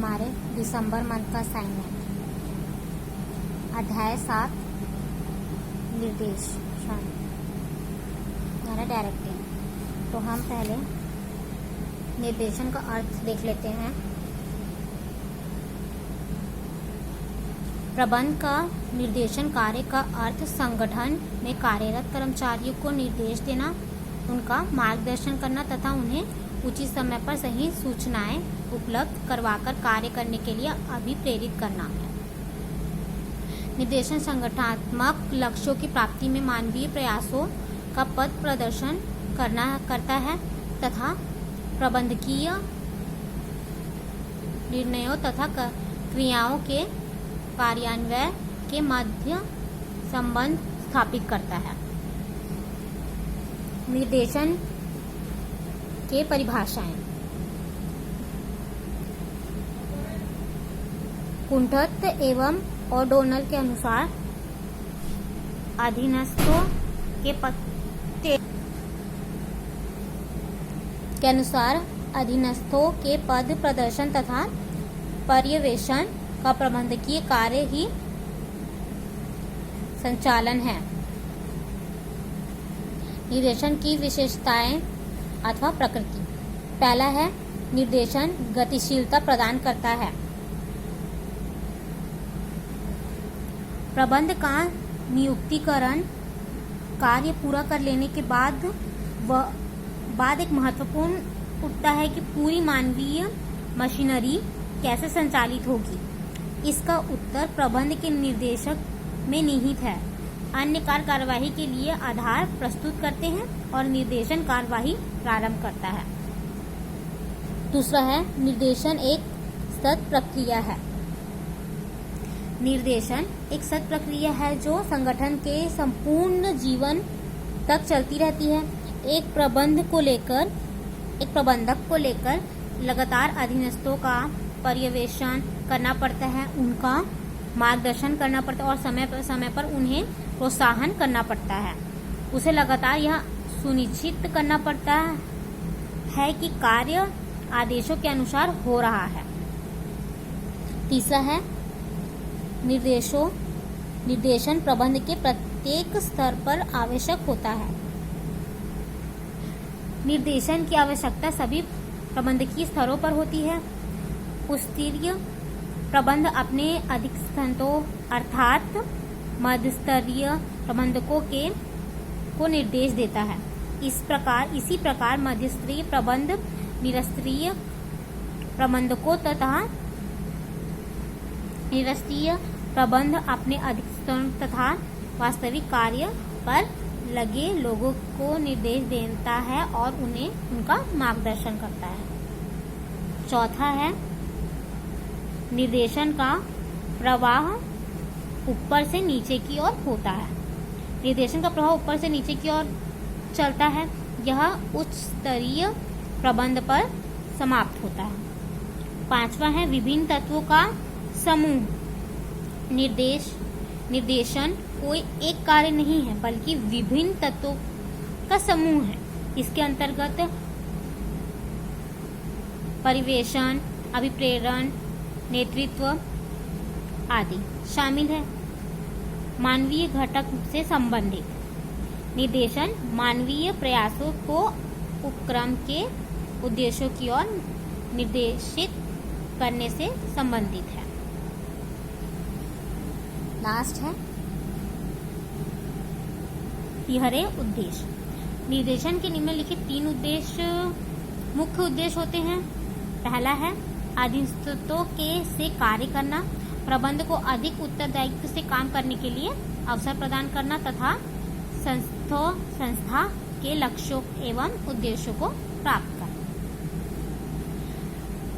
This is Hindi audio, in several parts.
हमारे दिसंबर मंथ का असाइनमेंट अध्याय 7 निर्देशन यानी डायरेक्टिंग। तो हम पहले निर्देशन का अर्थ देख लेते हैं। प्रबंध का निर्देशन कार्य का अर्थ संगठन में कार्यरत कर्मचारियों को निर्देश देना, उनका मार्गदर्शन करना तथा उन्हें उचित समय पर सही सूचनाएं उपलब्ध करवाकर कार्य करने के लिए अभिप्रेरित करना है। निर्देशन संगठनात्मक लक्ष्यों की प्राप्ति में मानवीय प्रयासों का पथ प्रदर्शन करता है तथा प्रबंधकीय निर्णयों तथा क्रियाओं के कार्यान्वयन के मध्य संबंध स्थापित करता है। निर्देशन के परिभाषाएं। कुंठत एवं ओडोनल के अनुसार अधीनस्थों के पद प्रदर्शन तथा पर्यवेक्षण का प्रबंधकीय कार्य ही संचालन है। निर्देशन की विशेषताएं अथवा प्रकृति। पहला है, निर्देशन गतिशीलता प्रदान करता है। प्रबंध का नियुक्तिकरण कार्य पूरा कर लेने के बाद एक महत्वपूर्ण उठता है कि पूरी मानवीय मशीनरी कैसे संचालित होगी। इसका उत्तर प्रबंध के निर्देशक में निहित है। अन्य कार्यवाही के लिए आधार प्रस्तुत करते हैं और निर्देशन कार्यवाही प्रारंभ करता है। दूसरा है, निर्देशन एक सतत प्रक्रिया है। निर्देशन एक सतत प्रक्रिया है जो संगठन के संपूर्ण जीवन तक चलती रहती है। एक प्रबंधक को लेकर लगातार अधीनस्थों का पर्यवेक्षण करना पड़ता है, उनका मार्गदर्शन करना पड़ता है और समय पर उन्हें प्रोत्साहन करना पड़ता है। उसे लगातार यह सुनिश्चित करना पड़ता है कि कार्य आदेशों के अनुसार हो रहा है। तीसरा है, निर्देशन प्रबंध के प्रत्येक स्तर पर आवश्यक होता है। निर्देशन की आवश्यकता सभी प्रबंधकीय स्तरों पर होती है। उच्चस्तरीय प्रबंध अपने अधिस्तरों अर्थात मध्यस्तरीय प्रबंधकों को निर्देश देता है। इसी प्रकार मध्यस्तरीय प्रबंध निरस्तरीय प्रबंधकों तथा निरस्तरीय प्रबंध अपने अधिस्तरों तथा वास्तविक कार्य पर लगे लोगों को निर्देश देता है और उन्हें उनका मार्गदर्शन करता है। चौथा है, निर्देशन का प्रवाह ऊपर से नीचे की ओर होता है। निर्देशन का प्रवाह ऊपर से नीचे की ओर चलता है। यह उच्च स्तरीय प्रबंध पर समाप्त होता है। पांचवा है, विभिन्न तत्वों का समूह। निर्देशन कोई एक कार्य नहीं है बल्कि विभिन्न तत्वों का समूह है। इसके अंतर्गत परिवेशन, अभिप्रेरण, नेतृत्व आदि शामिल है। मानवीय घटक से संबंधित निर्देशन मानवीय प्रयासों को उपक्रम के उद्देश्यों की ओर निर्देशित करने से संबंधित है। लास्ट है, तिहरे उद्देश्य। निर्देशन के निम्नलिखित 3 मुख्य उद्देश्य होते हैं। पहला है, अधीनस्थों से कार्य करना, प्रबंध को अधिक उत्तरदायित्व से काम करने के लिए अवसर प्रदान करना तथा संस्था के लक्ष्यों एवं उद्देश्यों को प्राप्त करना।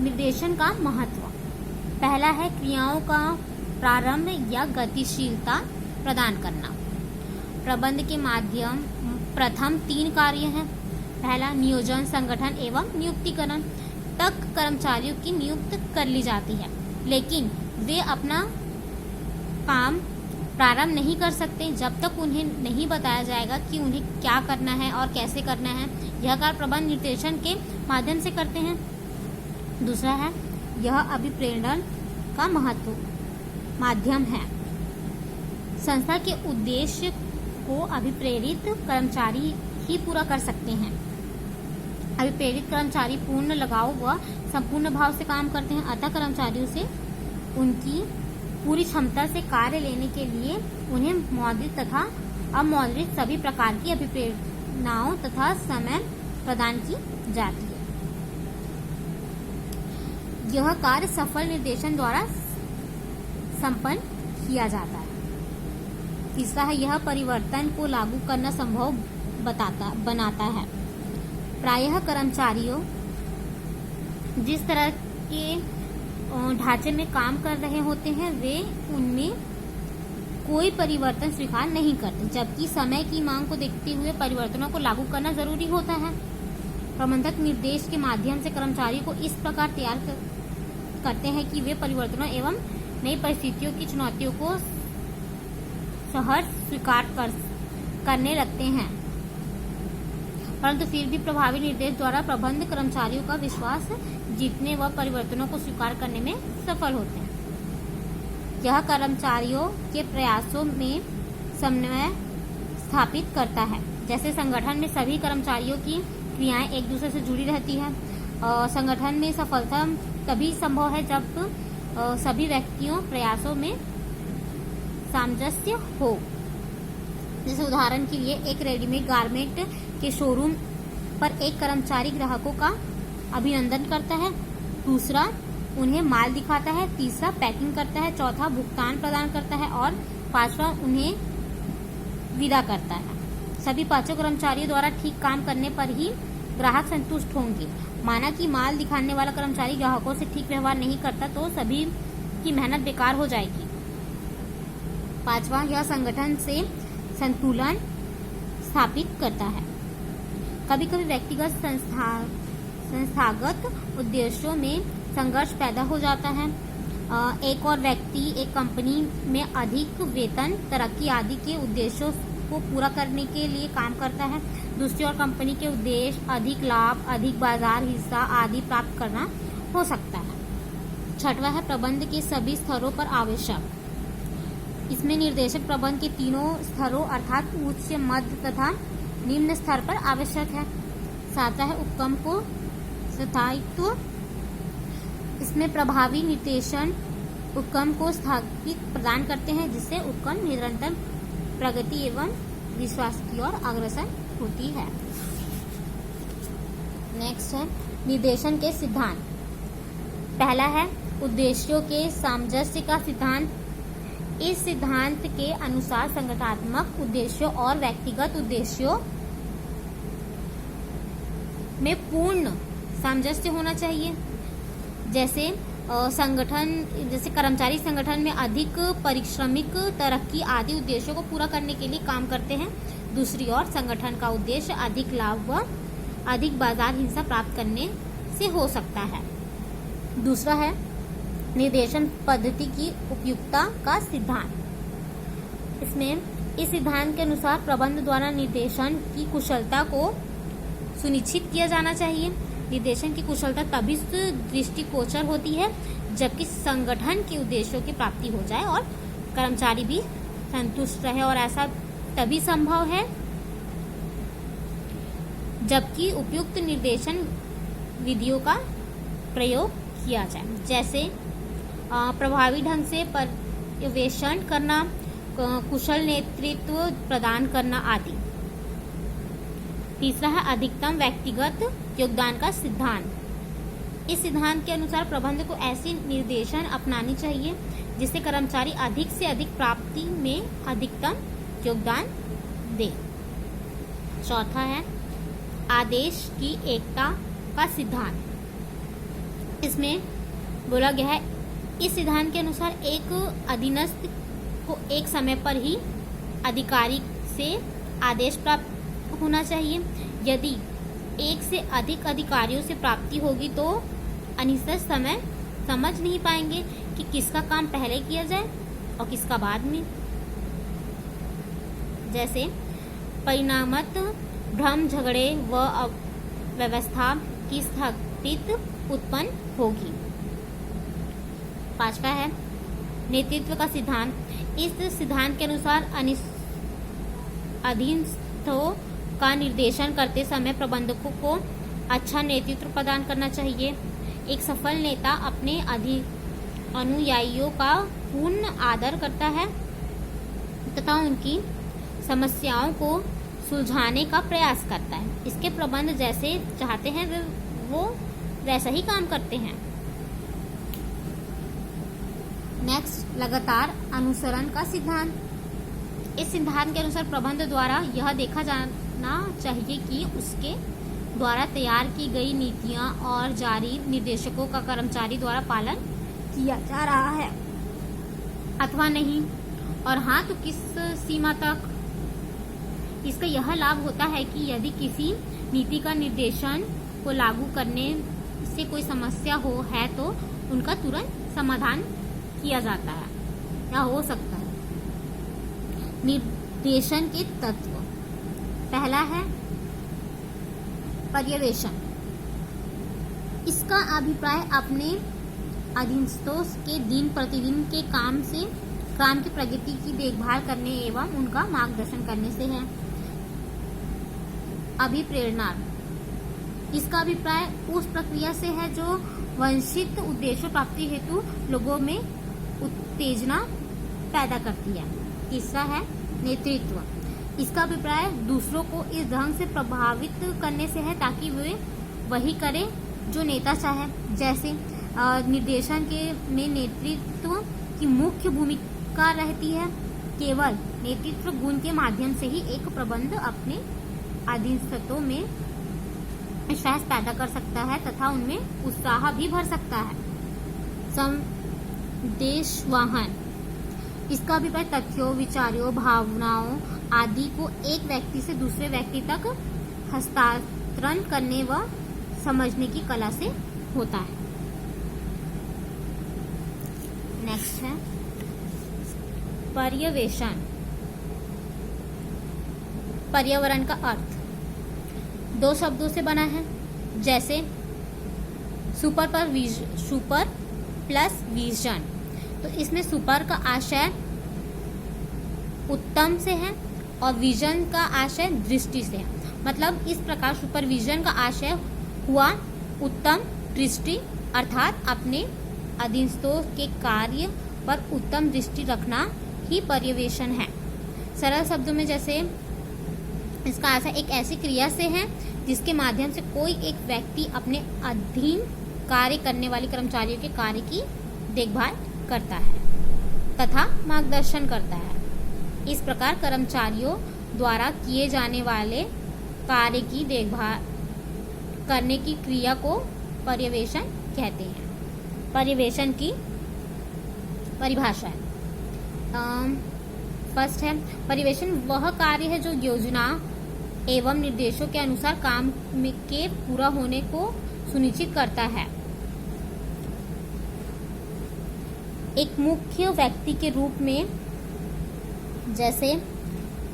निर्देशन का महत्व। पहला है, क्रियाओं का प्रारंभ या गतिशीलता प्रदान करना। प्रबंध के माध्यम प्रथम 3 कार्य हैं। पहला, नियोजन, संगठन एवं नियुक्तिकरण तक कर्मचारियों की नियुक्त कर ली जाती है, लेकिन वे अपना काम प्रारंभ नहीं कर सकते जब तक उन्हें नहीं बताया जाएगा कि उन्हें क्या करना है और कैसे करना है। यह कार्य प्रबंध निर्देशन के माध्यम से करते हैं। दूसरा है, यह अभिप्रेरण का माध्यम है। संस्था के उद्देश्य को अभिप्रेरित कर्मचारी ही पूरा कर सकते हैं। अभिप्रेरित कर्मचारी पूर्ण लगाव व संपूर्ण भाव से काम करते हैं, अतः कर्मचारियों से उनकी पूरी क्षमता से कार्य लेने के लिए उन्हें मौद्रिक तथा अमौद्रिक सभी प्रकार की अभिप्रेरणाओं तथा समय प्रदान की जाती है। यह कार्य सफल निर्देशन द्वारा संपन्न किया जाता है। तीसरा है, यह परिवर्तन को लागू करना संभव बनाता है। प्रायः कर्मचारियों जिस तरह के ढांचे में काम कर रहे होते हैं वे उनमें कोई परिवर्तन स्वीकार नहीं करते, जबकि समय की मांग को देखते हुए परिवर्तनों को लागू करना जरूरी होता है। प्रबंधक निर्देश के माध्यम से कर्मचारियों को इस प्रकार तैयार करते हैं कि वे परिवर्तनों एवं नई परिस्थितियों की चुनौतियों को सहर्ष स्वीकार करने लगते हैं, परंतु फिर भी प्रभावी निर्देश द्वारा प्रबंध कर्मचारियों का विश्वास जीतने व परिवर्तनों को स्वीकार करने में सफल होते हैं। यह कर्मचारियों के प्रयासों में समन्वय स्थापित करता है। जैसे संगठन में सभी कर्मचारियों की क्रियाएं एक दूसरे से जुड़ी रहती है। संगठन में सफलता तभी संभव है जब सभी व्यक्तियों प्रयासों में सामंजस्य हो। जैसे उदाहरण के लिए एक रेडीमेड गारमेंट के शोरूम पर एक कर्मचारी ग्राहकों का अभिनंदन करता है, दूसरा उन्हें माल दिखाता है, तीसरा पैकिंग करता है, चौथा भुगतान प्रदान करता है और पांचवा उन्हें विदा करता है। सभी पांचों कर्मचारियों द्वारा ठीक काम करने पर ही ग्राहक संतुष्ट होंगे। माना कि माल दिखाने वाला कर्मचारी ग्राहकों से ठीक व्यवहार नहीं करता तो सभी की मेहनत बेकार हो जाएगी। पांचवा, यह संगठन से संतुलन स्थापित करता है। कभी कभी व्यक्तिगत संस्थागत उद्देश्यों में संघर्ष पैदा हो जाता है। एक और व्यक्ति एक कंपनी में अधिक वेतन, तरक्की आदि के उद्देश्यों को पूरा करने के लिए काम करता है। दूसरी ओर कंपनी के उद्देश्य अधिक लाभ, अधिक बाजार हिस्सा आदि प्राप्त करना हो सकता है। छठवां है, प्रबंध के सभी स्तरों पर आवश्यक। इसमें निर्देशक प्रबंध के तीनों स्तरों अर्थात उच्च, मध्य तथा निम्न स्तर पर आवश्यक है। सातवां है, उपक्रम को स्थायित्व। इसमें प्रभावी निर्देशन उपक्रम को स्थापित प्रदान करते हैं जिससे उपक्रम निरंतर प्रगति एवं विश्वास की ओर अग्रसर होती है। नेक्स्ट है निर्देशन के सिद्धांत। पहला है उद्देश्यों के सामंजस्य का सिद्धांत। इस सिद्धांत के अनुसार संगठनात्मक उद्देश्यों और व्यक्तिगत उद्देश्यों में पूर्ण सामंजस्य होना चाहिए। जैसे कर्मचारी संगठन में अधिक पारिश्रमिक, तरक्की आदि उद्देश्यों को पूरा करने के लिए काम करते हैं। दूसरी ओर संगठन का उद्देश्य अधिक लाभ व अधिक बाजार हिस्सा प्राप्त करने से हो सकता है। दूसरा है निर्देशन पद्धति की उपयुक्तता का सिद्धांत। इसमें इस सिद्धांत के अनुसार प्रबंध द्वारा निर्देशन की कुशलता को सुनिश्चित किया जाना चाहिए। निर्देशन की कुशलता तभी दृष्टिगोचर होती है जबकि संगठन के उद्देश्यों की प्राप्ति हो जाए और कर्मचारी भी संतुष्ट रहे, और ऐसा तभी संभव है जबकि उपयुक्त निर्देशन विधियों का प्रयोग किया जाए। जैसे प्रभावी ढंग से पर्यवेक्षण करना, कुशल नेतृत्व प्रदान करना आदि। तीसरा है अधिकतम व्यक्तिगत योगदान का सिद्धांत। इस सिद्धांत के अनुसार प्रबंध को ऐसी निर्देशन अपनानी चाहिए जिससे कर्मचारी अधिक से अधिक प्राप्ति में अधिकतम योगदान दे। चौथा है आदेश की एकता का सिद्धांत। इसमें बोला गया है इस सिद्धांत के अनुसार एक अधीनस्थ को एक समय पर ही अधिकारी से आदेश प्राप्त होना चाहिए। यदि एक से अधिक अधिकारियों से प्राप्ति होगी तो अनिश्चित समय समझ नहीं पाएंगे कि किसका काम पहले किया जाए और किसका बाद में। जैसे परिणामतः भ्रम, झगड़े व व्यवस्था की स्थिति उत्पन्न होगी। 5वां है नेतृत्व का सिद्धांत। इस सिद्धांत के अनुसार अधीनस्थों का निर्देशन करते समय प्रबंधकों को अच्छा नेतृत्व प्रदान करना चाहिए। एक सफल नेता अपने अनुयायियों का पूर्ण आदर करता है तथा उनकी समस्याओं को सुलझाने का प्रयास करता है। इसके प्रबंध जैसे चाहते हैं वो वैसा ही काम करते हैं। नेक्स्ट, लगातार अनुसरण का सिद्धांत। इस सिद्धांत के अनुसार प्रबंध द्वारा यह देखा जाना चाहिए कि उसके द्वारा तैयार की गई नीतियां और जारी निर्देशकों का कर्मचारी द्वारा पालन किया जा रहा है अथवा नहीं, और हाँ तो किस सीमा तक। इसका यह लाभ होता है कि यदि किसी नीति का निर्देशन को लागू करने से कोई समस्या है तो उनका तुरंत समाधान किया जाता है या हो सकता है। निर्देशन के तत्व। पहला है पर्यवेक्षण। इसका अभिप्राय अपने अधीनस्थों के दिन प्रतिदिन के काम की प्रगति की देखभाल करने एवं उनका मार्गदर्शन करने से है। अभिप्रेरणा। इसका अभिप्राय उस प्रक्रिया से है जो वांछित उद्देश्य प्राप्ति हेतु लोगों में उत्तेजना पैदा करती है। तीसरा है नेतृत्व। इसका अभिप्राय दूसरों को इस ढंग से प्रभावित करने से है ताकि वे वही करें जो नेता चाहे। जैसे निर्देशन में नेतृत्व की मुख्य भूमिका रहती है। केवल नेतृत्व गुण के माध्यम से ही एक प्रबंध अपने अधीनस्थों में विश्वास पैदा कर सकता है तथा उनमें उत्साह भी भर सकता है। संदेशवाहन। इसका अभिप्राय तथ्यों, विचारों, भावनाओं आदि को एक व्यक्ति से दूसरे व्यक्ति तक हस्तांतरण करने व समझने की कला से होता है। नेक्स्ट है पर्यवेक्षण। पर्यावरण का अर्थ 2 शब्दों से बना है, जैसे सुपर प्लस विजन। तो इसमें सुपर का आशय उत्तम से है और विजन का आशय दृष्टि से है। मतलब इस प्रकार सुपरविजन का आशय हुआ उत्तम दृष्टि, अर्थात अपने अधीनस्थों के कार्य पर उत्तम दृष्टि रखना ही पर्यवेक्षण है। सरल शब्दों में जैसे इसका आशय एक ऐसी क्रिया से है जिसके माध्यम से कोई एक व्यक्ति अपने अधीन कार्य करने वाले कर्मचारियों के कार्य की देखभाल करता है तथा मार्गदर्शन करता है। इस प्रकार कर्मचारियों द्वारा किए जाने वाले कार्य की देखभाल करने की क्रिया को पर्यवेक्षण कहते हैं। पर्यवेक्षण की परिभाषा है। फर्स्ट है पर्यवेक्षण वह कार्य है जो योजना एवं निर्देशों के अनुसार काम के पूरा होने को सुनिश्चित करता है। एक मुख्य व्यक्ति के रूप में जैसे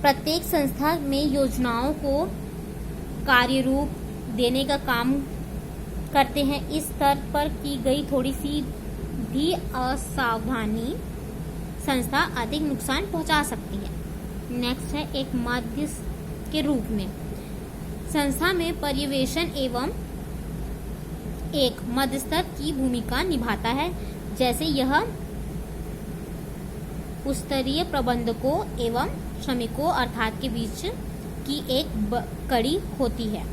प्रत्येक संस्था में योजनाओं को कार्य रूप देने का काम करते हैं। इस स्तर पर की गई थोड़ी सी भी असावधानी संस्था अधिक नुकसान पहुंचा सकती है। नेक्स्ट है एक मध्यस्थ के रूप में संस्था में पर्यवेक्षण एवं एक मध्यस्थ की भूमिका निभाता है। जैसे यह उच्चस्तरीय प्रबंधकों एवं श्रमिकों अर्थात के बीच की एक कड़ी होती है।